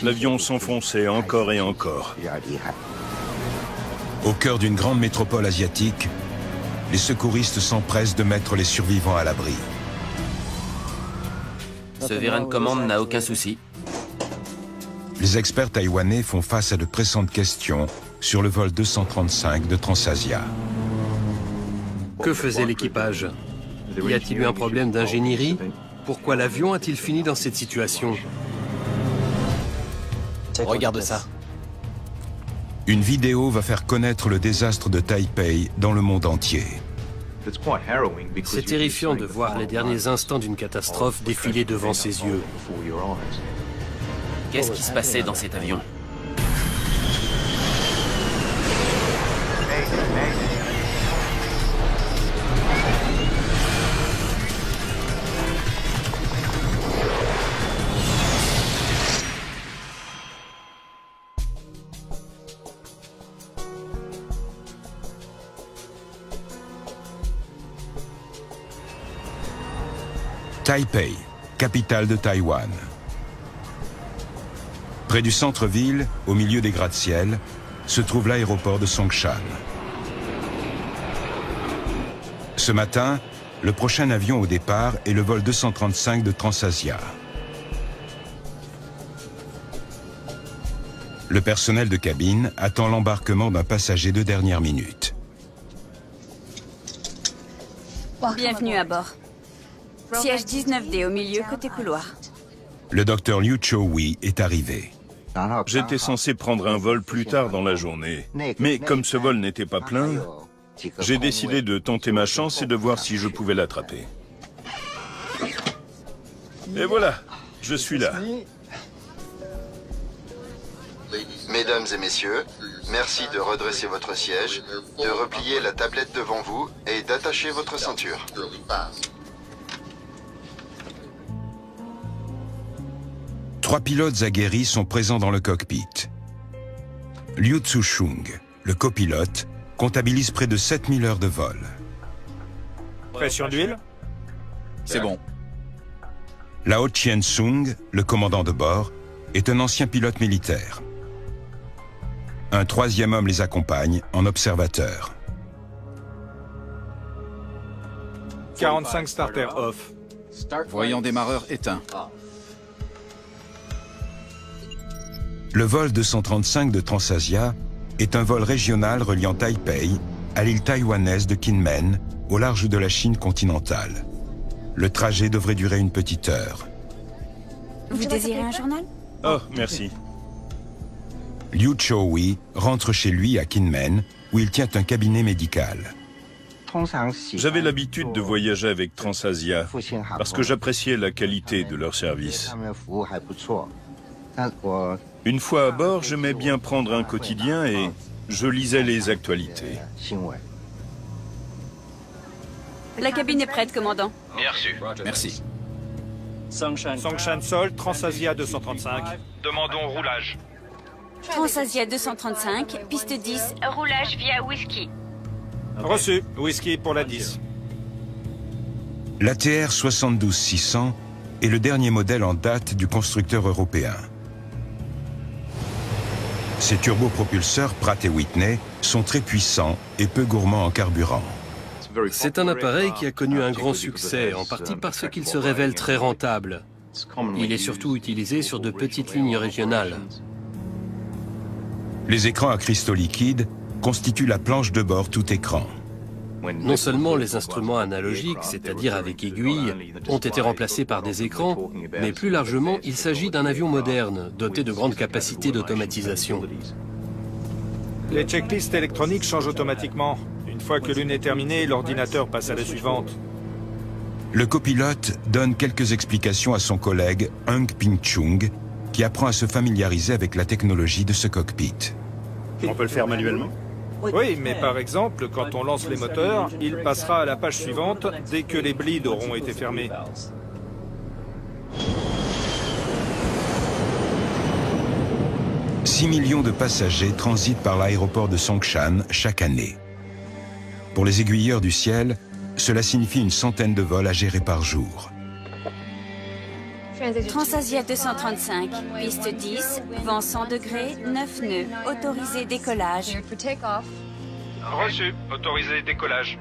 L'avion s'enfonçait encore et encore. Au cœur d'une grande métropole asiatique, les secouristes s'empressent de mettre les survivants à l'abri. Ce vérin de commande n'a aucun souci. Les experts taïwanais font face à de pressantes questions sur le vol 235 de Transasia. Que faisait l'équipage? Y a-t-il eu un problème d'ingénierie? Pourquoi l'avion a-t-il fini dans cette situation? Regarde ça. Une vidéo va faire connaître le désastre de Taipei dans le monde entier. C'est terrifiant de voir les derniers instants d'une catastrophe défiler devant ses yeux. Qu'est-ce qui se passait dans cet avion? Taipei, capitale de Taïwan. Près du centre-ville, au milieu des gratte-ciel, se trouve l'aéroport de Songshan. Ce matin, le prochain avion au départ est le vol 235 de Transasia. Le personnel de cabine attend l'embarquement d'un passager de dernière minute. Bienvenue à bord. Siège 19D au milieu, côté couloir. Le docteur Liu Cho-hui est arrivé. J'étais censé prendre un vol plus tard dans la journée. Mais comme ce vol n'était pas plein, j'ai décidé de tenter ma chance et de voir si je pouvais l'attraper. Et voilà, je suis là. Mesdames et messieurs, merci de redresser votre siège, de replier la tablette devant vous et d'attacher votre ceinture. Trois pilotes aguerris sont présents dans le cockpit. Liu Tzu-chung, le copilote, comptabilise près de 7000 heures de vol. Pression d'huile? C'est bon. Lao Chien-sung, le commandant de bord, est un ancien pilote militaire. Un troisième homme les accompagne en observateur. 45 starter off. Voyant démarreur éteint. Le vol 235 de Transasia est un vol régional reliant Taipei à l'île taïwanaise de Kinmen, au large de la Chine continentale. Le trajet devrait durer une petite heure. Vous désirez un journal? Oh, merci. Liu Cho-hui rentre chez lui à Kinmen, où il tient un cabinet médical. J'avais l'habitude de voyager avec Transasia parce que j'appréciais la qualité de leur service. Une fois à bord, j'aimais bien prendre un quotidien et je lisais les actualités. La cabine est prête, commandant. Bien reçu. Merci. Songshan Sol, Transasia 235. Demandons roulage. Transasia 235, piste 10, roulage via Whisky. Reçu. Whisky pour la 10. L'ATR 72600 est le dernier modèle en date du constructeur européen. Ces turbopropulseurs Pratt & Whitney sont très puissants et peu gourmands en carburant. C'est un appareil qui a connu un grand succès, en partie parce qu'il se révèle très rentable. Il est surtout utilisé sur de petites lignes régionales. Les écrans à cristaux liquides constituent la planche de bord tout écran. Non seulement les instruments analogiques, c'est-à-dire avec aiguilles, ont été remplacés par des écrans, mais plus largement, il s'agit d'un avion moderne, doté de grandes capacités d'automatisation. Les checklists électroniques changent automatiquement. Une fois que l'une est terminée, l'ordinateur passe à la suivante. Le copilote donne quelques explications à son collègue Hung Ping-chung, qui apprend à se familiariser avec la technologie de ce cockpit. On peut le faire manuellement? Oui, mais par exemple, quand on lance les moteurs, il passera à la page suivante dès que les bleeds auront été fermés. « 6 millions de passagers transitent par l'aéroport de Songshan chaque année. Pour les aiguilleurs du ciel, cela signifie une centaine de vols à gérer par jour. Transasia 235, piste 10, vent 100 degrés, 9 nœuds, autorisé décollage. Reçu. Autorisé décollage.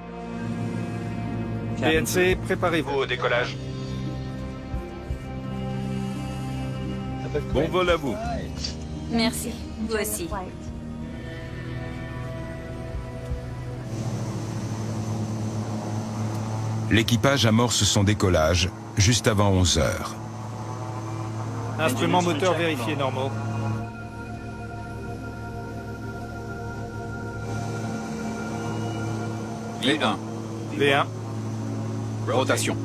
PNC, préparez-vous au décollage. Bon vol à vous. Merci, vous aussi. L'équipage amorce son décollage juste avant 11 heures. Instruments moteurs vérifiés normaux. V1. V1. Rotation.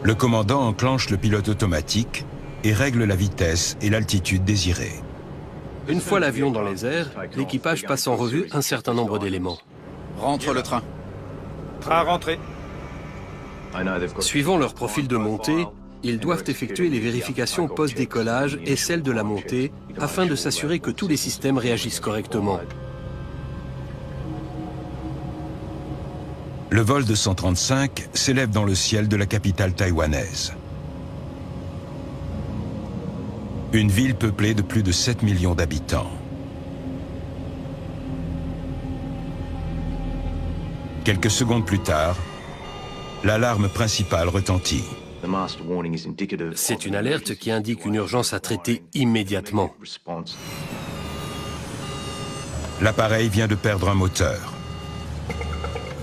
Le commandant enclenche le pilote automatique et règle la vitesse et l'altitude désirée. Une fois l'avion dans les airs, l'équipage passe en revue un certain nombre d'éléments. Rentre le train. Train rentré. Suivant leur profil de montée, ils doivent effectuer les vérifications post-décollage et celles de la montée afin de s'assurer que tous les systèmes réagissent correctement. Le vol de 135 s'élève dans le ciel de la capitale taïwanaise. Une ville peuplée de plus de 7 millions d'habitants. Quelques secondes plus tard, l'alarme principale retentit. C'est une alerte qui indique une urgence à traiter immédiatement. L'appareil vient de perdre un moteur.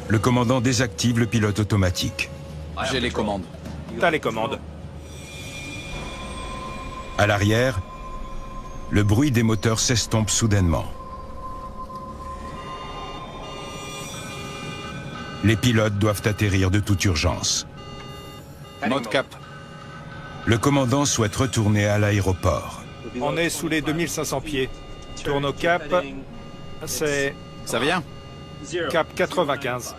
Le commandant désactive le pilote automatique. J'ai les commandes. T'as les commandes. À l'arrière, le bruit des moteurs s'estompe soudainement. Les pilotes doivent atterrir de toute urgence. Mode cap. Le commandant souhaite retourner à l'aéroport. On est sous les 2500 pieds. Tourne au cap. C'est Ça vient? cap 95.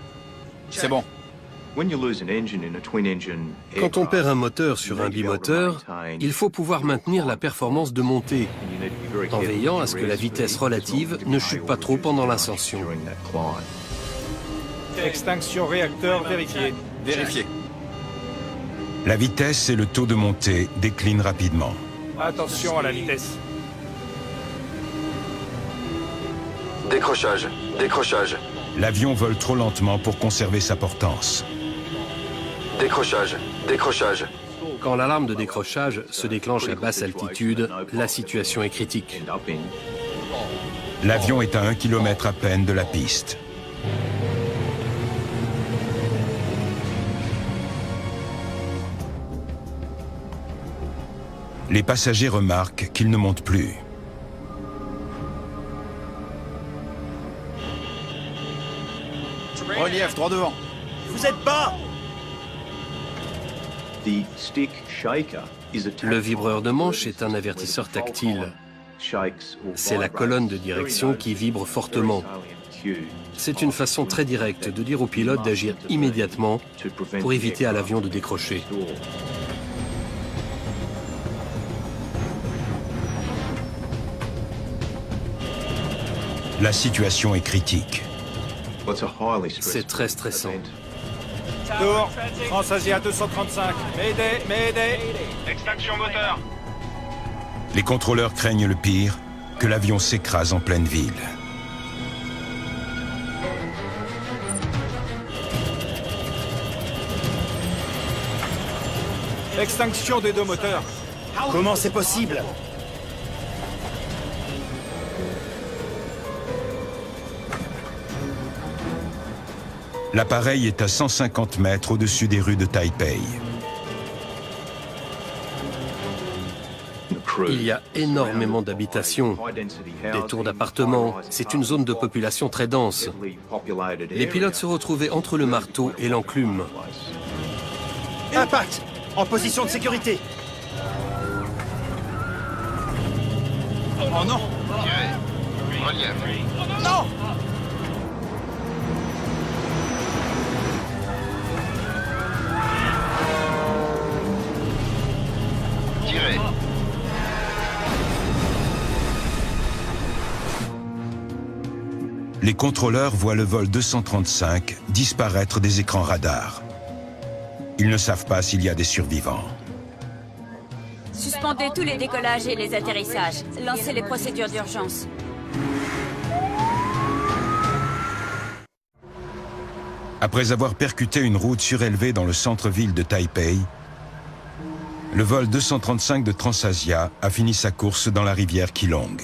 C'est bon. Quand on perd un moteur sur un bimoteur, il faut pouvoir maintenir la performance de montée, en veillant à ce que la vitesse relative ne chute pas trop pendant l'ascension. Extinction réacteur vérifiée. Vérifié. La vitesse et le taux de montée déclinent rapidement. Attention à la vitesse. Décrochage. Décrochage. L'avion vole trop lentement pour conserver sa portance. Décrochage. Décrochage. Quand l'alarme de décrochage se déclenche à basse altitude, la situation est critique. L'avion est à 1 km à peine de la piste. Les passagers remarquent qu'il ne monte plus. Relief, droit devant. Vous êtes bas! Le vibreur de manche est un avertisseur tactile. C'est la colonne de direction qui vibre fortement. C'est une façon très directe de dire au pilote d'agir immédiatement pour éviter à l'avion de décrocher. La situation est critique. C'est très stressant. Tour. Transasia 235. Mayday, Mayday. Extinction moteur. Les contrôleurs craignent le pire, que l'avion s'écrase en pleine ville. Extinction des deux moteurs. Comment c'est possible? L'appareil est à 150 mètres au-dessus des rues de Taipei. Il y a énormément d'habitations, des tours d'appartements. C'est une zone de population très dense. Les pilotes se retrouvaient entre le marteau et l'enclume. Impact! En position de sécurité! Oh non. Tirez. Relief. Non! Tirez. les contrôleurs voient le vol 235 disparaître des écrans radars. Ils ne savent pas s'il y a des survivants. Suspendez tous les décollages et les atterrissages. Lancez les procédures d'urgence. Après avoir percuté une route surélevée dans le centre-ville de Taipei, le vol 235 de Transasia a fini sa course dans la rivière Keelung.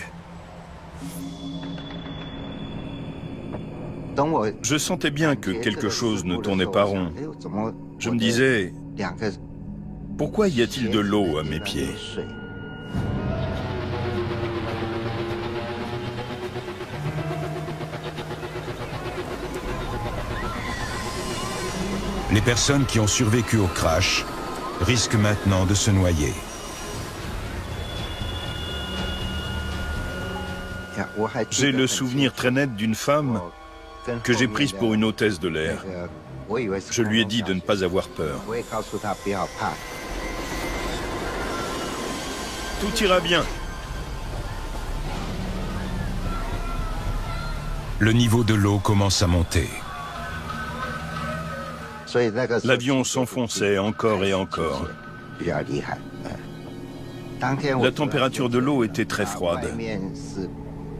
Je sentais bien que quelque chose ne tournait pas rond. Je me disais, pourquoi y a-t-il de l'eau à mes pieds? Les personnes qui ont survécu au crash risquent maintenant de se noyer. J'ai le souvenir très net d'une femme que j'ai prise pour une hôtesse de l'air. Je lui ai dit de ne pas avoir peur. Tout ira bien. Le niveau de l'eau commence à monter. L'avion s'enfonçait encore et encore. La température de l'eau était très froide.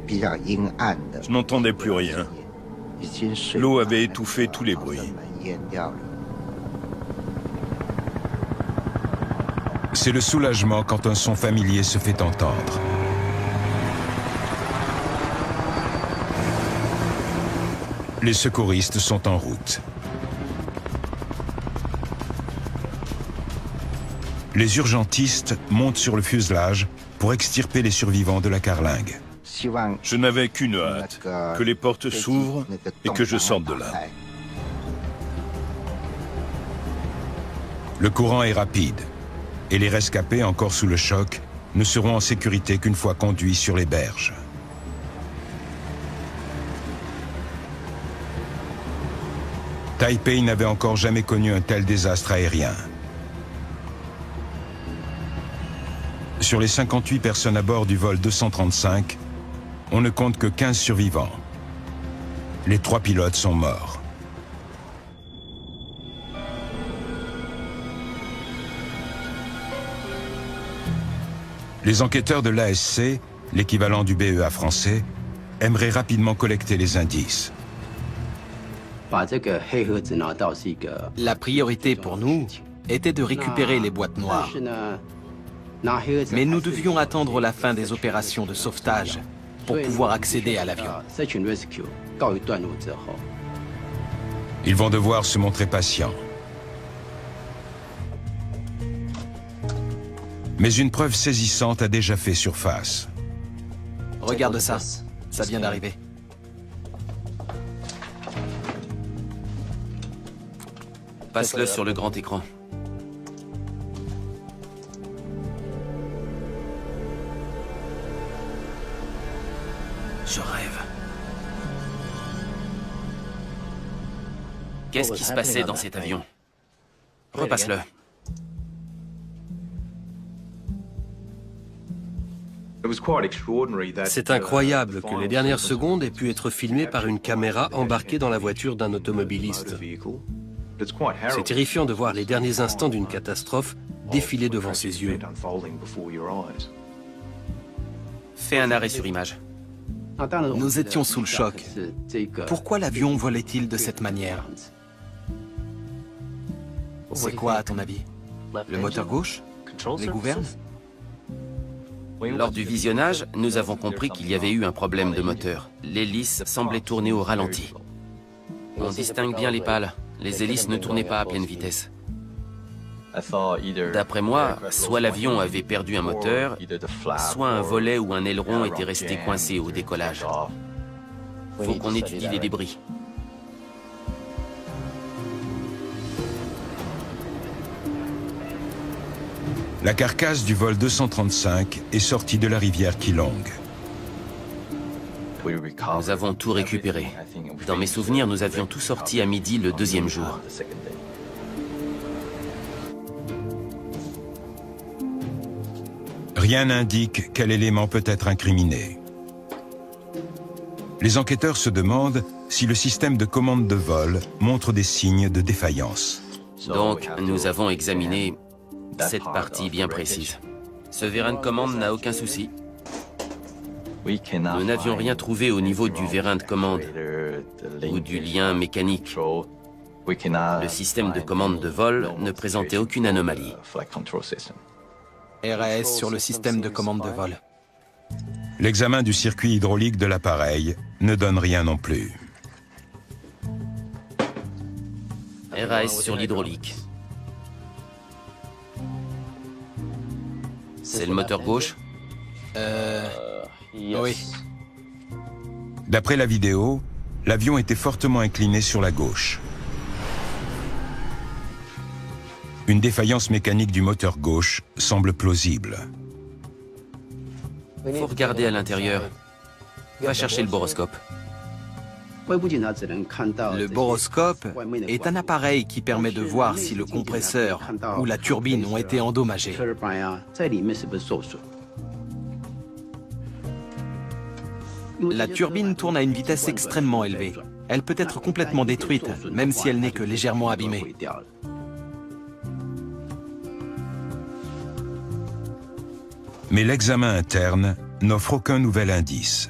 Je n'entendais plus rien. L'eau avait étouffé tous les bruits. C'est le soulagement quand un son familier se fait entendre. Les secouristes sont en route. Les urgentistes montent sur le fuselage pour extirper les survivants de la carlingue. Je n'avais qu'une hâte, que les portes s'ouvrent et que je sorte de là. Le courant est rapide et les rescapés encore sous le choc ne seront en sécurité qu'une fois conduits sur les berges. Taipei n'avait encore jamais connu un tel désastre aérien. Sur les 58 personnes à bord du vol 235, on ne compte que 15 survivants. Les 3 pilotes sont morts. Les enquêteurs de l'ASC, l'équivalent du BEA français, aimeraient rapidement collecter les indices. La priorité pour nous était de récupérer les boîtes noires. Mais nous devions attendre la fin des opérations de sauvetage pour pouvoir accéder à l'avion. Ils vont devoir se montrer patients. Mais une preuve saisissante a déjà fait surface. Regarde ça, ça vient d'arriver. Passe-le sur le grand écran. Je rêve. Qu'est-ce qui se passait dans cet avion? Repasse-le. C'est incroyable que les dernières secondes aient pu être filmées par une caméra embarquée dans la voiture d'un automobiliste. C'est terrifiant de voir les derniers instants d'une catastrophe défiler devant ses yeux. Fais un arrêt sur image. Nous étions sous le choc. Pourquoi l'avion volait-il de cette manière? C'est quoi, à ton avis? Le moteur gauche? Les gouvernes? Lors du visionnage, nous avons compris qu'il y avait eu un problème de moteur. L'hélice semblait tourner au ralenti. On distingue bien les pales. Les hélices ne tournaient pas à pleine vitesse. D'après moi, soit l'avion avait perdu un moteur, soit un volet ou un aileron était resté coincé au décollage. Faut qu'on étudie les débris. La carcasse du vol 235 est sortie de la rivière Keelung. Nous avons tout récupéré. Dans mes souvenirs, nous avions tout sorti à midi le deuxième jour. Rien n'indique quel élément peut être incriminé. Les enquêteurs se demandent si le système de commande de vol montre des signes de défaillance. Donc, nous avons examiné cette partie bien précise. Ce vérin de commande n'a aucun souci. Nous n'avions rien trouvé au niveau du vérin de commande ou du lien mécanique. Le système de commande de vol ne présentait aucune anomalie. RAS sur le système de commande de vol. L'examen du circuit hydraulique de l'appareil ne donne rien non plus. RAS sur l'hydraulique. C'est le moteur gauche? Oui. D'après la vidéo, l'avion était fortement incliné sur la gauche. Une défaillance mécanique du moteur gauche semble plausible. Faut regarder à l'intérieur. Va chercher le boroscope. Le boroscope est un appareil qui permet de voir si le compresseur ou la turbine ont été endommagés. La turbine tourne à une vitesse extrêmement élevée. Elle peut être complètement détruite, même si elle n'est que légèrement abîmée. Mais l'examen interne n'offre aucun nouvel indice.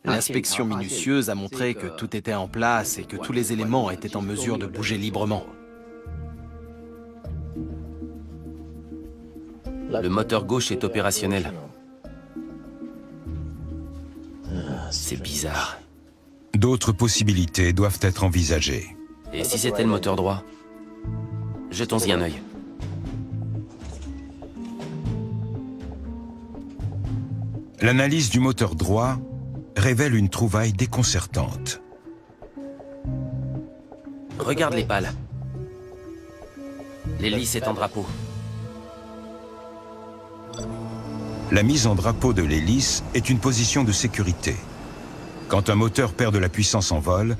L'inspection minutieuse a montré que tout était en place et que tous les éléments étaient en mesure de bouger librement. Le moteur gauche est opérationnel. C'est bizarre. D'autres possibilités doivent être envisagées. Et si c'était le moteur droit? Jetons-y un œil. L'analyse du moteur droit révèle une trouvaille déconcertante. Regarde les pales. L'hélice est en drapeau. La mise en drapeau de l'hélice est une position de sécurité. Quand un moteur perd de la puissance en vol,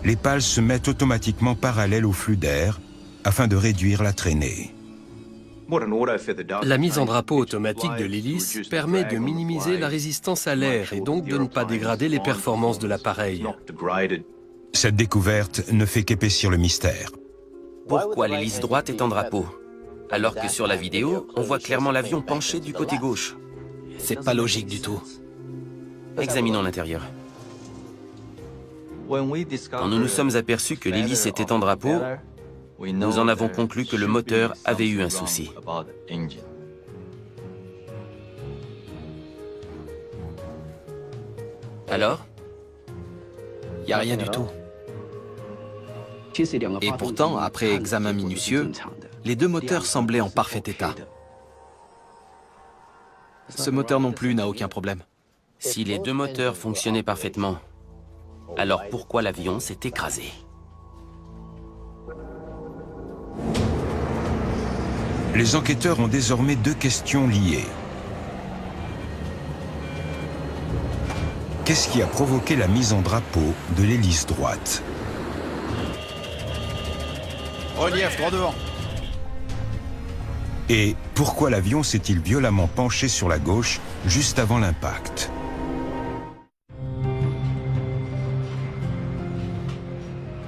les pales se mettent automatiquement parallèles au flux d'air afin de réduire la traînée. La mise en drapeau automatique de l'hélice permet de minimiser la résistance à l'air et donc de ne pas dégrader les performances de l'appareil. Cette découverte ne fait qu'épaissir le mystère. Pourquoi l'hélice droite est en drapeau? Alors que sur la vidéo, on voit clairement l'avion penché du côté gauche. C'est pas logique du tout. Examinons l'intérieur. Quand nous nous sommes aperçus que l'hélice était en drapeau, nous en avons conclu que le moteur avait eu un souci. Alors? Il n'y a rien du tout. Et pourtant, après examen minutieux, les deux moteurs semblaient en parfait état. Ce moteur non plus n'a aucun problème. Si les deux moteurs fonctionnaient parfaitement, alors pourquoi l'avion s'est écrasé? Les enquêteurs ont désormais deux questions liées. Qu'est-ce qui a provoqué la mise en drapeau de l'hélice droite? Relief, droit devant. Et pourquoi l'avion s'est-il violemment penché sur la gauche juste avant l'impact?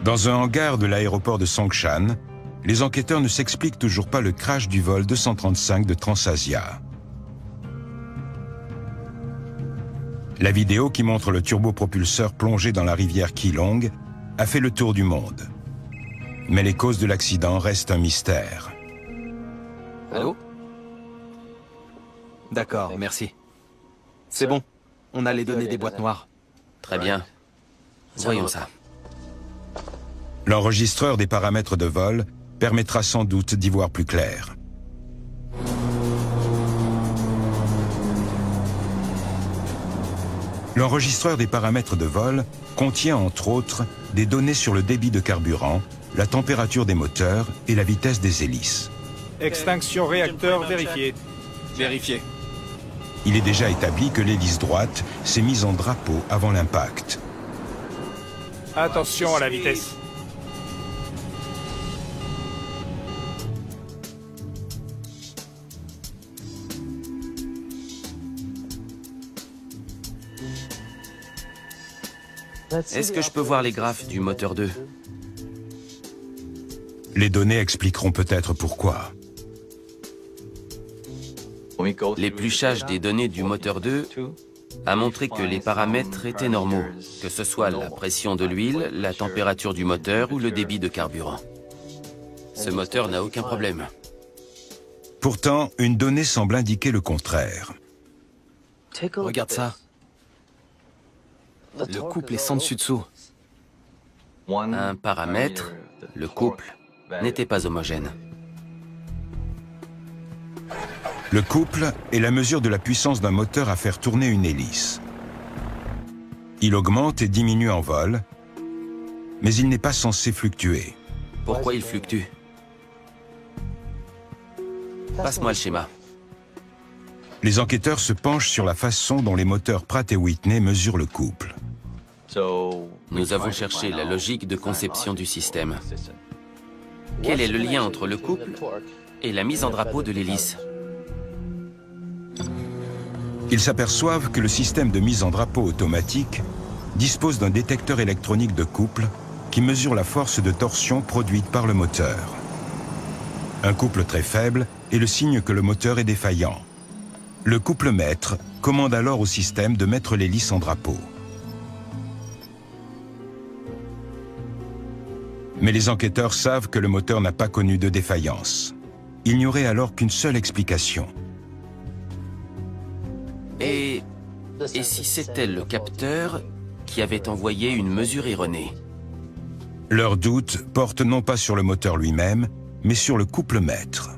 Dans un hangar de l'aéroport de Songshan, les enquêteurs ne s'expliquent toujours pas le crash du vol 235 de Transasia. La vidéo qui montre le turbopropulseur plongé dans la rivière Keelong a fait le tour du monde. Mais les causes de l'accident restent un mystère. Allô? D'accord, merci. C'est bon, on a les données des boîtes noires. Très bien. Voyons ça. L'enregistreur des paramètres de vol permettra sans doute d'y voir plus clair. L'enregistreur des paramètres de vol contient entre autres des données sur le débit de carburant, la température des moteurs et la vitesse des hélices. Extinction réacteur vérifiée. Vérifié. Il est déjà établi que l'hélice droite s'est mise en drapeau avant l'impact. Attention à la vitesse. Est-ce que je peux voir les graphes du moteur 2? Les données expliqueront peut-être pourquoi. L'épluchage des données du moteur 2 a montré que les paramètres étaient normaux, que ce soit la pression de l'huile, la température du moteur ou le débit de carburant. Ce moteur n'a aucun problème. Pourtant, une donnée semble indiquer le contraire. Regarde ça. Le couple est sans dessus-dessous. Un paramètre, le couple, n'était pas homogène. Le couple est la mesure de la puissance d'un moteur à faire tourner une hélice. Il augmente et diminue en vol, mais il n'est pas censé fluctuer. Pourquoi il fluctue? Passe-moi le schéma. Les enquêteurs se penchent sur la façon dont les moteurs Pratt et Whitney mesurent le couple. Nous avons cherché la logique de conception du système. Quel est le lien entre le couple et la mise en drapeau de l'hélice? Ils s'aperçoivent que le système de mise en drapeau automatique dispose d'un détecteur électronique de couple qui mesure la force de torsion produite par le moteur. Un couple très faible est le signe que le moteur est défaillant. Le couple-mètre commande alors au système de mettre l'hélice en drapeau. Mais les enquêteurs savent que le moteur n'a pas connu de défaillance. Il n'y aurait alors qu'une seule explication. Et si c'était le capteur qui avait envoyé une mesure erronée? Leur doute porte non pas sur le moteur lui-même, mais sur le couple-mètre.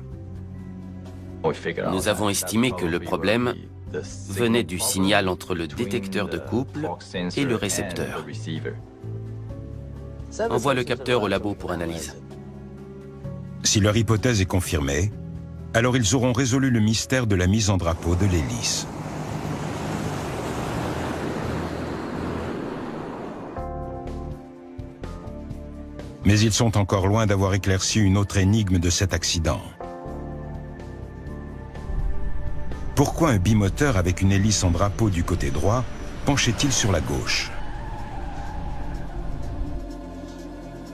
Nous avons estimé que le problème venait du signal entre le détecteur de couple et le récepteur. Envoie le capteur au labo pour analyse. Si leur hypothèse est confirmée, alors ils auront résolu le mystère de la mise en drapeau de l'hélice. Mais ils sont encore loin d'avoir éclairci une autre énigme de cet accident. Pourquoi un bimoteur avec une hélice en drapeau du côté droit penchait-il sur la gauche?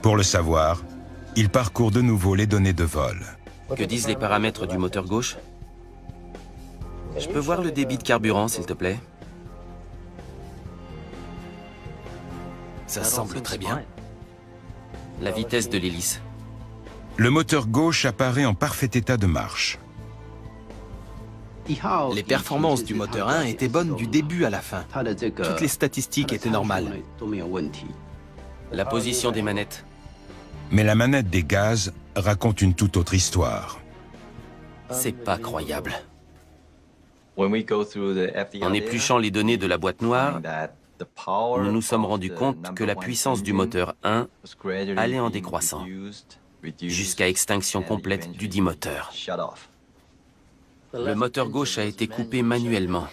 Pour le savoir, ils parcourent de nouveau les données de vol. Que disent les paramètres du moteur gauche? Je peux voir le débit de carburant, s'il te plaît? Ça semble très bien. La vitesse de l'hélice. Le moteur gauche apparaît en parfait état de marche. Les performances du moteur 1 étaient bonnes du début à la fin. Toutes les statistiques étaient normales. La position des manettes. Mais la manette des gaz raconte une toute autre histoire. C'est pas croyable. En épluchant les données de la boîte noire, nous nous sommes rendus compte que la puissance du moteur 1 allait en décroissant, jusqu'à extinction complète du dit moteur. Le moteur gauche a été coupé manuellement.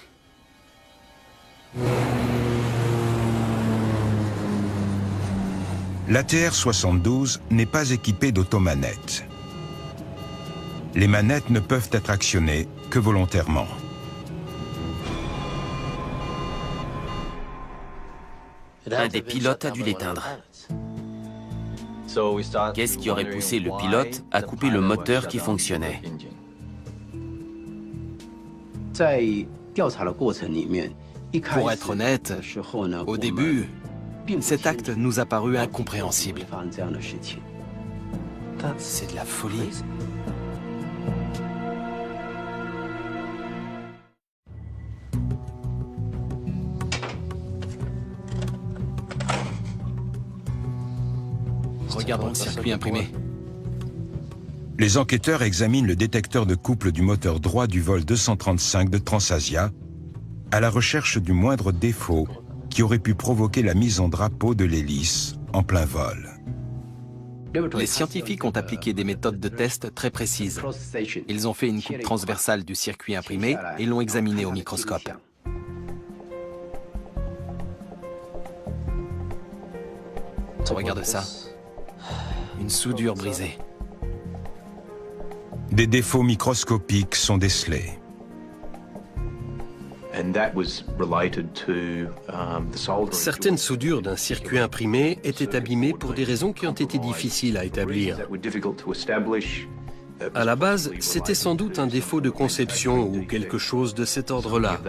L'ATR-72 n'est pas équipé d'automanette. Les manettes ne peuvent être actionnées que volontairement. Un des pilotes a dû l'éteindre. Qu'est-ce qui aurait poussé le pilote à couper le moteur qui fonctionnait? Pour être honnête, au début, cet acte nous a paru incompréhensible. C'est de la folie. Regardons le circuit imprimé. Les enquêteurs examinent le détecteur de couple du moteur droit du vol 235 de Transasia à la recherche du moindre défaut qui aurait pu provoquer la mise en drapeau de l'hélice en plein vol. Les scientifiques ont appliqué des méthodes de test très précises. Ils ont fait une coupe transversale du circuit imprimé et l'ont examiné au microscope. Regarde ça. Une soudure brisée. Des défauts microscopiques sont décelés. Certaines soudures d'un circuit imprimé étaient abîmées pour des raisons qui ont été difficiles à établir. À la base, c'était sans doute un défaut de conception ou quelque chose de cet ordre-là.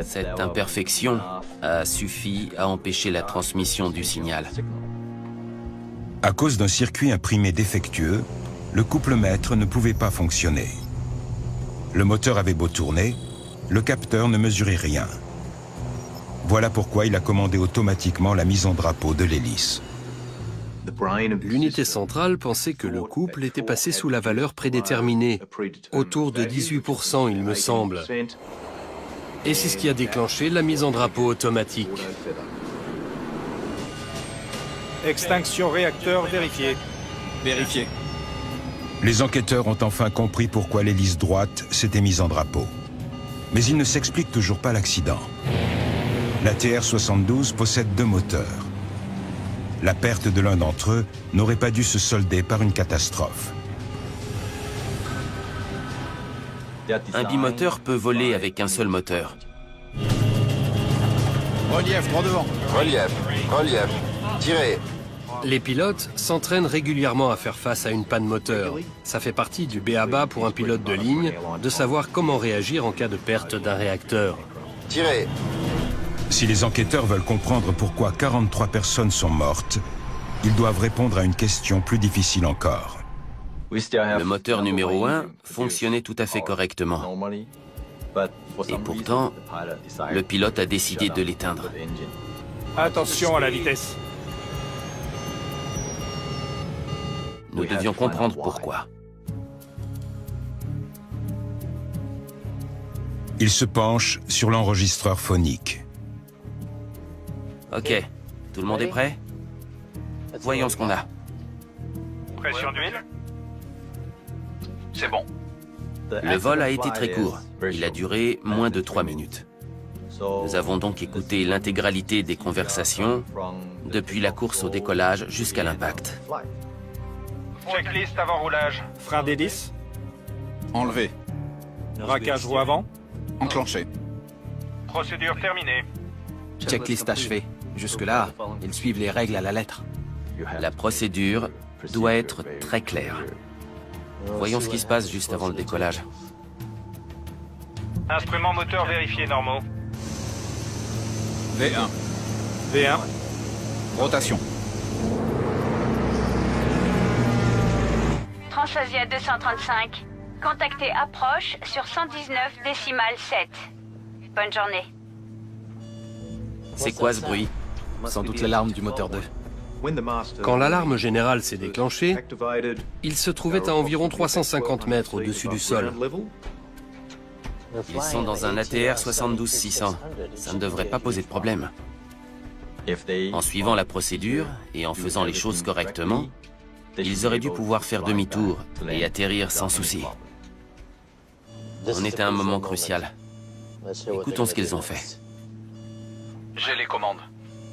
Cette imperfection a suffi à empêcher la transmission du signal. À cause d'un circuit imprimé défectueux, le couple-mètre ne pouvait pas fonctionner. Le moteur avait beau tourner, le capteur ne mesurait rien. Voilà pourquoi il a commandé automatiquement la mise en drapeau de l'hélice. L'unité centrale pensait que le couple était passé sous la valeur prédéterminée, autour de 18%, il me semble. Et c'est ce qui a déclenché la mise en drapeau automatique. Extinction réacteur vérifiée. Vérifié. Les enquêteurs ont enfin compris pourquoi l'hélice droite s'était mise en drapeau. Mais ils ne s'expliquent toujours pas l'accident. La TR-72 possède 2 moteurs. La perte de l'un d'entre eux n'aurait pas dû se solder par une catastrophe. Un bimoteur peut voler avec un seul moteur. Relief, droit devant. Relief, relief. Tirez. Les pilotes s'entraînent régulièrement à faire face à une panne moteur. Ça fait partie du b.a.-ba pour un pilote de ligne, de savoir comment réagir en cas de perte d'un réacteur. Tirez. Si les enquêteurs veulent comprendre pourquoi 43 personnes sont mortes, ils doivent répondre à une question plus difficile encore. Le moteur numéro 1 fonctionnait tout à fait correctement. Et pourtant, le pilote a décidé de l'éteindre. Attention à la vitesse. Nous devions comprendre pourquoi. Il se penche sur l'enregistreur phonique. Ok, tout le monde est prêt? Voyons ce qu'on a. Pression d'huile. C'est bon. Le vol a été très court. Il a duré moins de 3 minutes. Nous avons donc écouté l'intégralité des conversations, depuis la course au décollage jusqu'à l'impact. Checklist avant roulage. Frein d'hélice. Enlevé. Braquage roue avant. Enclenché. Procédure terminée. Checklist achevée. Jusque-là, ils suivent les règles à la lettre. La procédure doit être très claire. Voyons ce qui se passe juste avant le décollage. Instruments moteur vérifiés normaux. V1. V1. Rotation. Transasia 235. Contactez approche sur 119,7. Bonne journée. C'est quoi ce bruit? Sans doute l'alarme du moteur 2. Quand l'alarme générale s'est déclenchée, il se trouvait à environ 350 mètres au-dessus du sol. Ils sont dans un ATR 72-600. Ça ne devrait pas poser de problème. En suivant la procédure et en faisant les choses correctement, ils auraient dû pouvoir faire demi-tour et atterrir sans souci. On est à un moment crucial. Écoutons ce qu'ils ont fait. J'ai les commandes.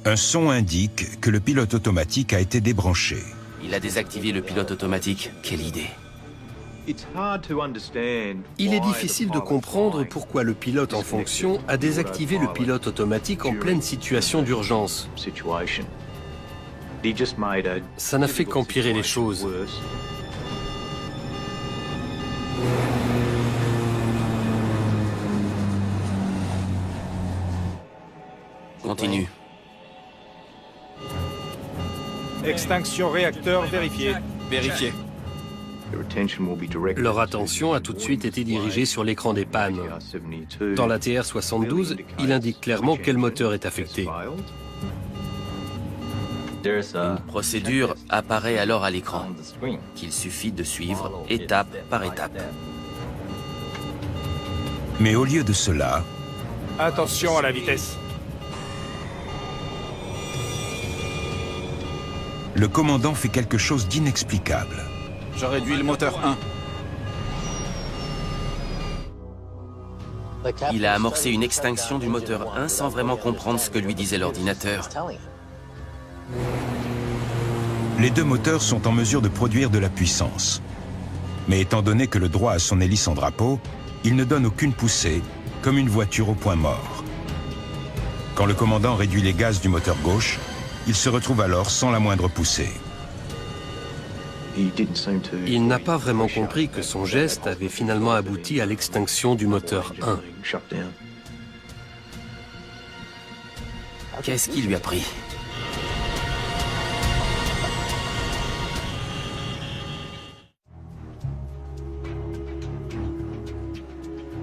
Un son indique que le pilote automatique a été débranché. Il a désactivé le pilote automatique. Quelle idée! Il est difficile de comprendre pourquoi le pilote en fonction a désactivé le pilote automatique en pleine situation d'urgence. Ça n'a fait qu'empirer les choses. Continue. Extinction réacteur vérifiée. Vérifié. Leur attention a tout de suite été dirigée sur l'écran des pannes. Dans la TR-72, il indique clairement quel moteur est affecté. Une procédure apparaît alors à l'écran, qu'il suffit de suivre étape par étape. Mais au lieu de cela, Attention à la vitesse. le commandant fait quelque chose d'inexplicable. Je réduis le moteur 1. Il a amorcé une extinction du moteur 1 sans vraiment comprendre ce que lui disait l'ordinateur. Les 2 moteurs sont en mesure de produire de la puissance. Mais étant donné que le droit a son hélice en drapeau, il ne donne aucune poussée, comme une voiture au point mort. Quand le commandant réduit les gaz du moteur gauche, il se retrouve alors sans la moindre poussée. Il n'a pas vraiment compris que son geste avait finalement abouti à l'extinction du moteur 1. Qu'est-ce qui lui a pris?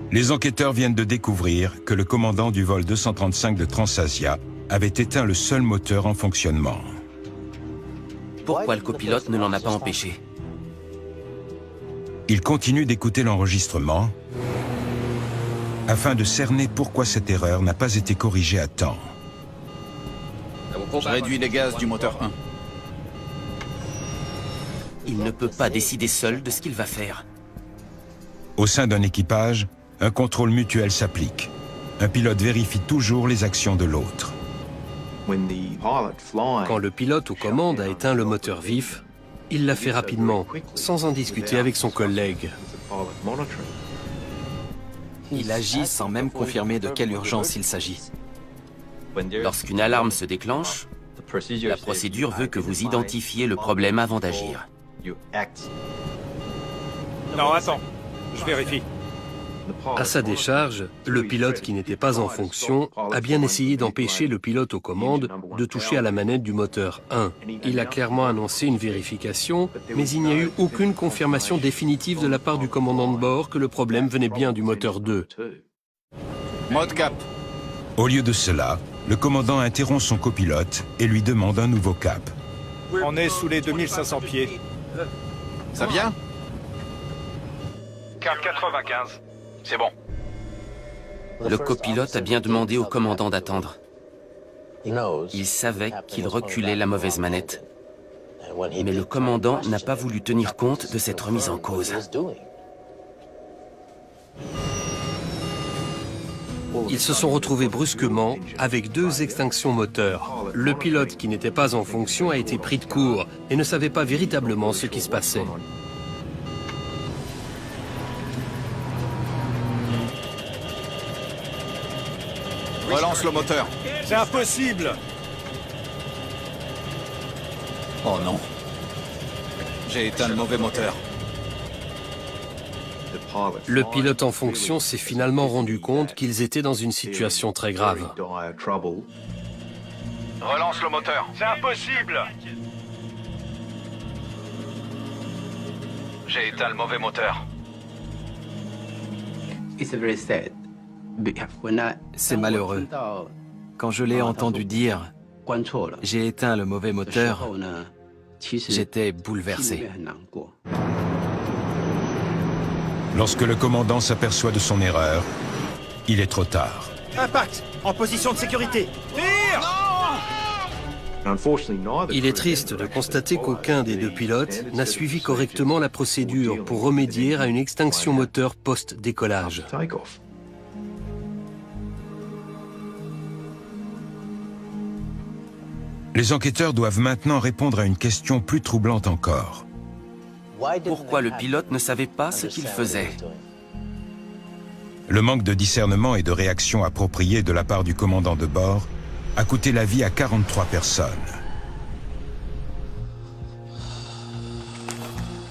Les enquêteurs viennent de découvrir que le commandant du vol 235 de Transasia avait éteint le seul moteur en fonctionnement. Pourquoi le copilote ne l'en a pas empêché? Il continue d'écouter l'enregistrement afin de cerner pourquoi cette erreur n'a pas été corrigée à temps. Je réduis les gaz du moteur 1. Il ne peut pas décider seul de ce qu'il va faire. Au sein d'un équipage, un contrôle mutuel s'applique. Un pilote vérifie toujours les actions de l'autre. Quand le pilote aux commandes a éteint le moteur vif, il l'a fait rapidement, sans en discuter avec son collègue. Il agit sans même confirmer de quelle urgence il s'agit. Lorsqu'une alarme se déclenche, la procédure veut que vous identifiez le problème avant d'agir. Non, attends. Je vérifie. À sa décharge, le pilote qui n'était pas en fonction a bien essayé d'empêcher le pilote aux commandes de toucher à la manette du moteur 1. Il a clairement annoncé une vérification, mais il n'y a eu aucune confirmation définitive de la part du commandant de bord que le problème venait bien du moteur 2. Mode cap. Au lieu de cela, le commandant interrompt son copilote et lui demande un nouveau cap. On est sous les 2500 pieds. Ça vient? Cap 95. C'est bon. Le copilote a bien demandé au commandant d'attendre. Il savait qu'il reculait la mauvaise manette. Mais le commandant n'a pas voulu tenir compte de cette remise en cause. Ils se sont retrouvés brusquement avec 2 extinctions moteurs. Le pilote qui n'était pas en fonction a été pris de court et ne savait pas véritablement ce qui se passait. Relance le moteur. C'est impossible. Oh non. J'ai éteint le mauvais moteur. Le pilote en fonction s'est finalement rendu compte qu'ils étaient dans une situation très grave. Relance le moteur. C'est impossible. J'ai éteint le mauvais moteur. C'est malheureux. Quand je l'ai entendu dire « j'ai éteint le mauvais moteur », j'étais bouleversé. Lorsque le commandant s'aperçoit de son erreur, il est trop tard. Impact! En position de sécurité! Il est triste de constater qu'aucun des 2 pilotes n'a suivi correctement la procédure pour remédier à une extinction moteur post-décollage. Les enquêteurs doivent maintenant répondre à une question plus troublante encore. Pourquoi le pilote ne savait pas ce qu'il faisait? Le manque de discernement et de réaction appropriée de la part du commandant de bord a coûté la vie à 43 personnes.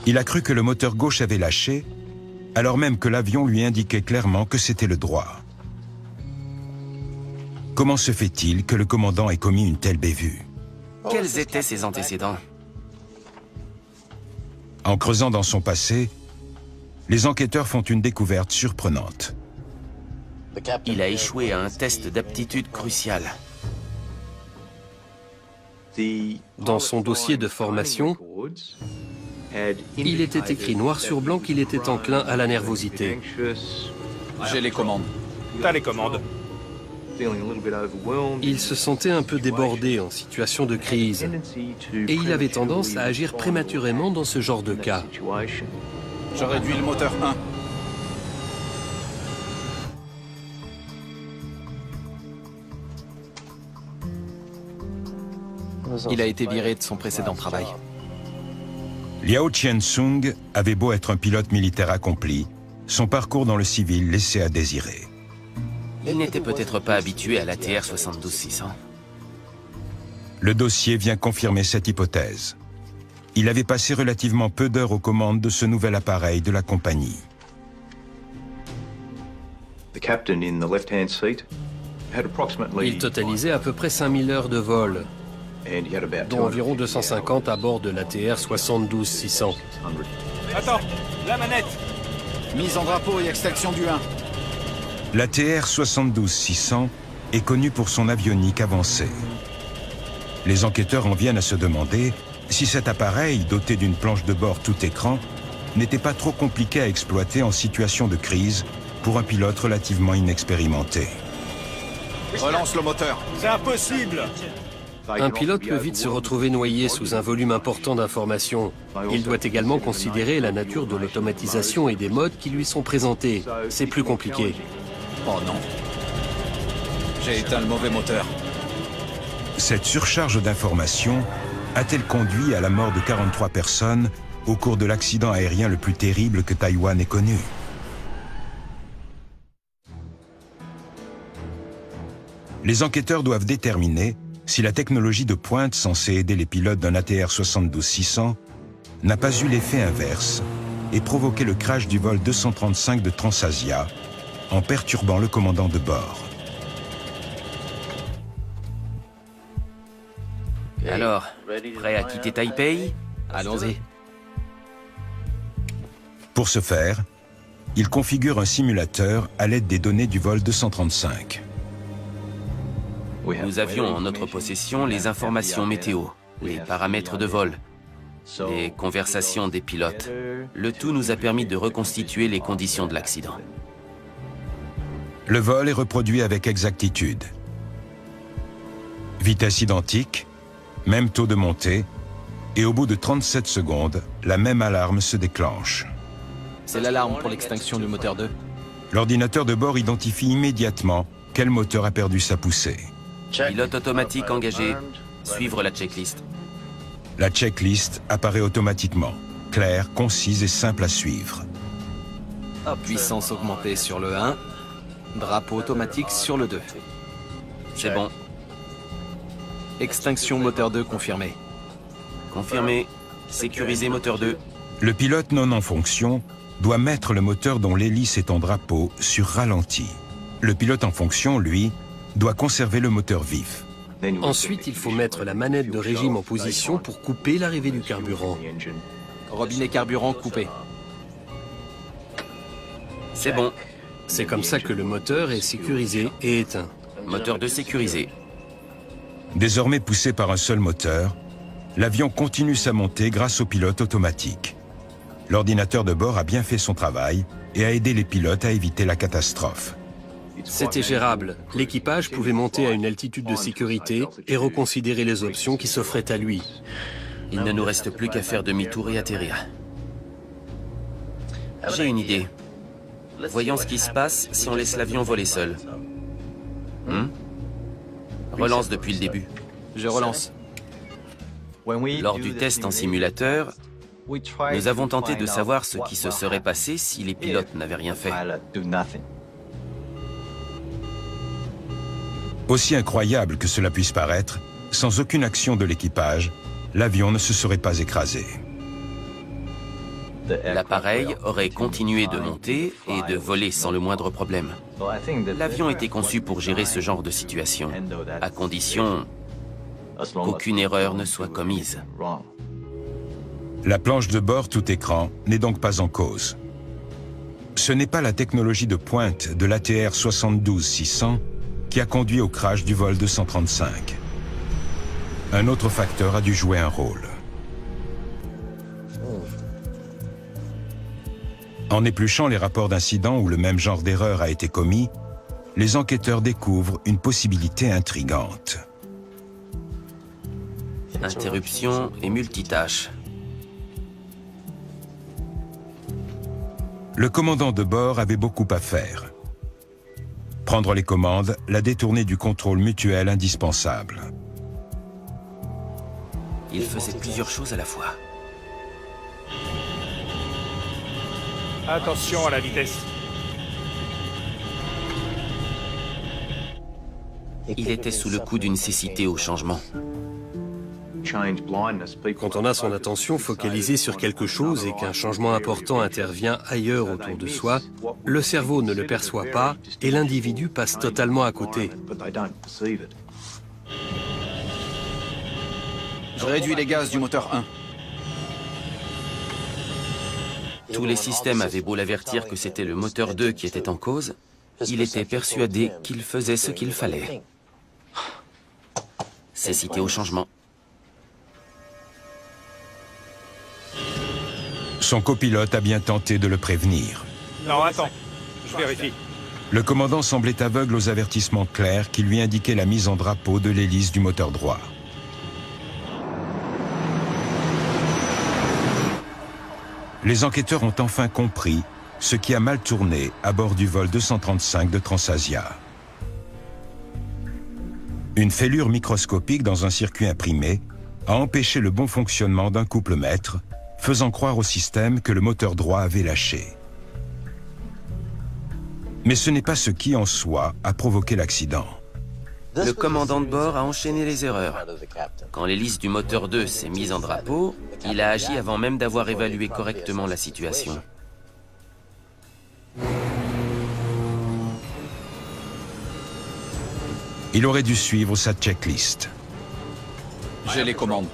Il a cru que le moteur gauche avait lâché, alors même que l'avion lui indiquait clairement que c'était le droit. Comment se fait-il que le commandant ait commis une telle bévue? Quels étaient ses antécédents? En creusant dans son passé, les enquêteurs font une découverte surprenante. Il a échoué à un test d'aptitude crucial. Dans son dossier de formation, il était écrit noir sur blanc qu'il était enclin à la nervosité. J'ai les commandes. T'as les commandes. Il se sentait un peu débordé en situation de crise et il avait tendance à agir prématurément dans ce genre de cas. Je réduis le moteur 1. Il a été viré de son précédent travail. Liao Chien-sung avait beau être un pilote militaire accompli, son parcours dans le civil laissait à désirer. Il n'était peut-être pas habitué à l'ATR 72-600. Le dossier vient confirmer cette hypothèse. Il avait passé relativement peu d'heures aux commandes de ce nouvel appareil de la compagnie. Il totalisait à peu près 5000 heures de vol, dont environ 250 à bord de l'ATR 72-600. Attends, la manette. Mise en drapeau et extraction du 1. L'ATR 72-600 est connu pour son avionique avancée. Les enquêteurs en viennent à se demander si cet appareil, doté d'une planche de bord tout écran, n'était pas trop compliqué à exploiter en situation de crise pour un pilote relativement inexpérimenté. Relance le moteur. C'est impossible. Un pilote peut vite se retrouver noyé sous un volume important d'informations. Il doit également considérer la nature de l'automatisation et des modes qui lui sont présentés. C'est plus compliqué. Oh non. J'ai éteint le mauvais moteur. Cette surcharge d'informations a-t-elle conduit à la mort de 43 personnes au cours de l'accident aérien le plus terrible que Taïwan ait connu? Les enquêteurs doivent déterminer si la technologie de pointe censée aider les pilotes d'un ATR 72-600 n'a pas eu l'effet inverse et provoqué le crash du vol 235 de Transasia en perturbant le commandant de bord. Alors, prêt à quitter Taipei? Allons-y. Pour ce faire, il configure un simulateur à l'aide des données du vol 235. Nous avions en notre possession les informations météo, les paramètres de vol, les conversations des pilotes. Le tout nous a permis de reconstituer les conditions de l'accident. Le vol est reproduit avec exactitude. Vitesse identique, même taux de montée, et au bout de 37 secondes, la même alarme se déclenche. C'est l'alarme pour l'extinction du moteur 2. L'ordinateur de bord identifie immédiatement quel moteur a perdu sa poussée. Pilote automatique engagé. Suivre la checklist. La checklist apparaît automatiquement, claire, concise et simple à suivre. Puissance augmentée sur le 1. Drapeau automatique sur le 2. C'est bon. Extinction moteur 2 confirmée. Confirmé. Sécuriser moteur 2. Le pilote non en fonction doit mettre le moteur dont l'hélice est en drapeau sur ralenti. Le pilote en fonction, lui, doit conserver le moteur vif. Ensuite, il faut mettre la manette de régime en position pour couper l'arrivée du carburant. Robinet carburant coupé. C'est bon. C'est comme ça que le moteur est sécurisé et éteint. Moteur 2 sécurisé. Désormais poussé par un seul moteur, l'avion continue sa montée grâce au pilote automatique. L'ordinateur de bord a bien fait son travail et a aidé les pilotes à éviter la catastrophe. C'était gérable. L'équipage pouvait monter à une altitude de sécurité et reconsidérer les options qui s'offraient à lui. Il ne nous reste plus qu'à faire demi-tour et atterrir. J'ai une idée. Voyons ce qui se passe si on laisse l'avion voler seul. Relance depuis le début. Je relance. Lors du test en simulateur, nous avons tenté de savoir ce qui se serait passé si les pilotes n'avaient rien fait. Aussi incroyable que cela puisse paraître, sans aucune action de l'équipage, l'avion ne se serait pas écrasé. L'appareil aurait continué de monter et de voler sans le moindre problème. L'avion était conçu pour gérer ce genre de situation, à condition qu'aucune erreur ne soit commise. La planche de bord tout écran n'est donc pas en cause. Ce n'est pas la technologie de pointe de l'ATR 72-600 qui a conduit au crash du vol 235. Un autre facteur a dû jouer un rôle. En épluchant les rapports d'incidents où le même genre d'erreur a été commis, les enquêteurs découvrent une possibilité intrigante. Interruption et multitâche. Le commandant de bord avait beaucoup à faire. Prendre les commandes l'a détourné du contrôle mutuel indispensable. Il faisait plusieurs choses à la fois. Attention à la vitesse. Il était sous le coup d'une cécité au changement. Quand on a son attention focalisée sur quelque chose et qu'un changement important intervient ailleurs autour de soi, le cerveau ne le perçoit pas et l'individu passe totalement à côté. Je réduis les gaz du moteur 1. Tous les systèmes avaient beau l'avertir que c'était le moteur 2 qui était en cause, il était persuadé qu'il faisait ce qu'il fallait. Cécité au changement. Son copilote a bien tenté de le prévenir. Non, attends. Je vérifie. Le commandant semblait aveugle aux avertissements clairs qui lui indiquaient la mise en drapeau de l'hélice du moteur droit. Les enquêteurs ont enfin compris ce qui a mal tourné à bord du vol 235 de Transasia. Une fêlure microscopique dans un circuit imprimé a empêché le bon fonctionnement d'un couple maître, faisant croire au système que le moteur droit avait lâché. Mais ce n'est pas ce qui, en soi, a provoqué l'accident. Le commandant de bord a enchaîné les erreurs. Quand l'hélice du moteur 2 s'est mise en drapeau, il a agi avant même d'avoir évalué correctement la situation. Il aurait dû suivre sa checklist. J'ai les commandes.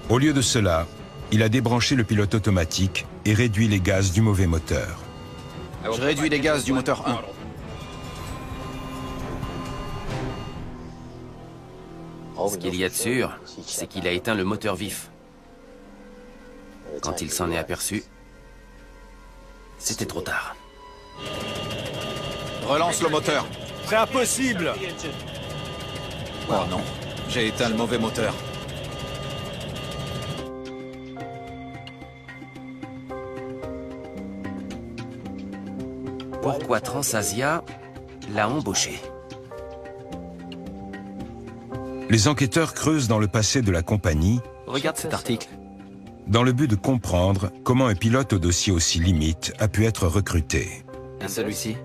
Au lieu de cela, il a débranché le pilote automatique et réduit les gaz du mauvais moteur. Je réduis les gaz du moteur 1. Ce qu'il y a de sûr, c'est qu'il a éteint le moteur vif. Quand il s'en est aperçu, c'était trop tard. Relance le moteur. C'est impossible. Oh non, j'ai éteint le mauvais moteur. Pourquoi Transasia l'a embauché? Les enquêteurs creusent dans le passé de la compagnie Regarde cet article. dans le but de comprendre comment un pilote au dossier aussi limite a pu être recruté. Et celui-ci?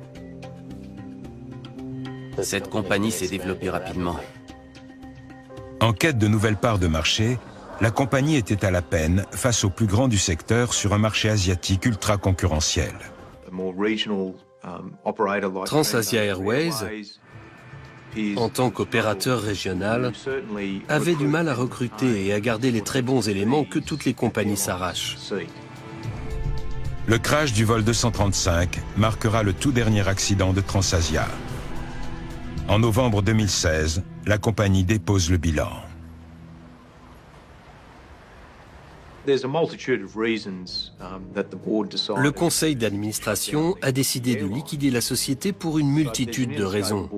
Cette compagnie s'est développée rapidement. En quête de nouvelles parts de marché, la compagnie était à la peine face aux plus grands du secteur sur un marché asiatique ultra concurrentiel. Transasia Airways, en tant qu'opérateur régional, avait du mal à recruter et à garder les très bons éléments que toutes les compagnies s'arrachent. Le crash du vol 235 marquera le tout dernier accident de Transasia. En novembre 2016, la compagnie dépose le bilan. Le conseil d'administration a décidé de liquider la société pour une multitude de raisons.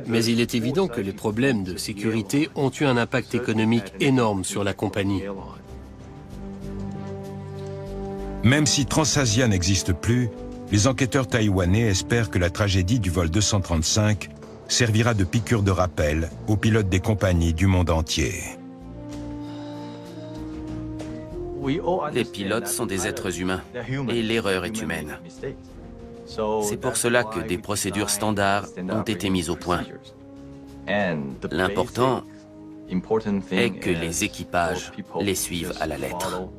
Mais il est évident que les problèmes de sécurité ont eu un impact économique énorme sur la compagnie. Même si Transasia n'existe plus, les enquêteurs taïwanais espèrent que la tragédie du vol 235 servira de piqûre de rappel aux pilotes des compagnies du monde entier. Les pilotes sont des êtres humains et l'erreur est humaine. C'est pour cela que des procédures standards ont été mises au point. L'important est que les équipages les suivent à la lettre.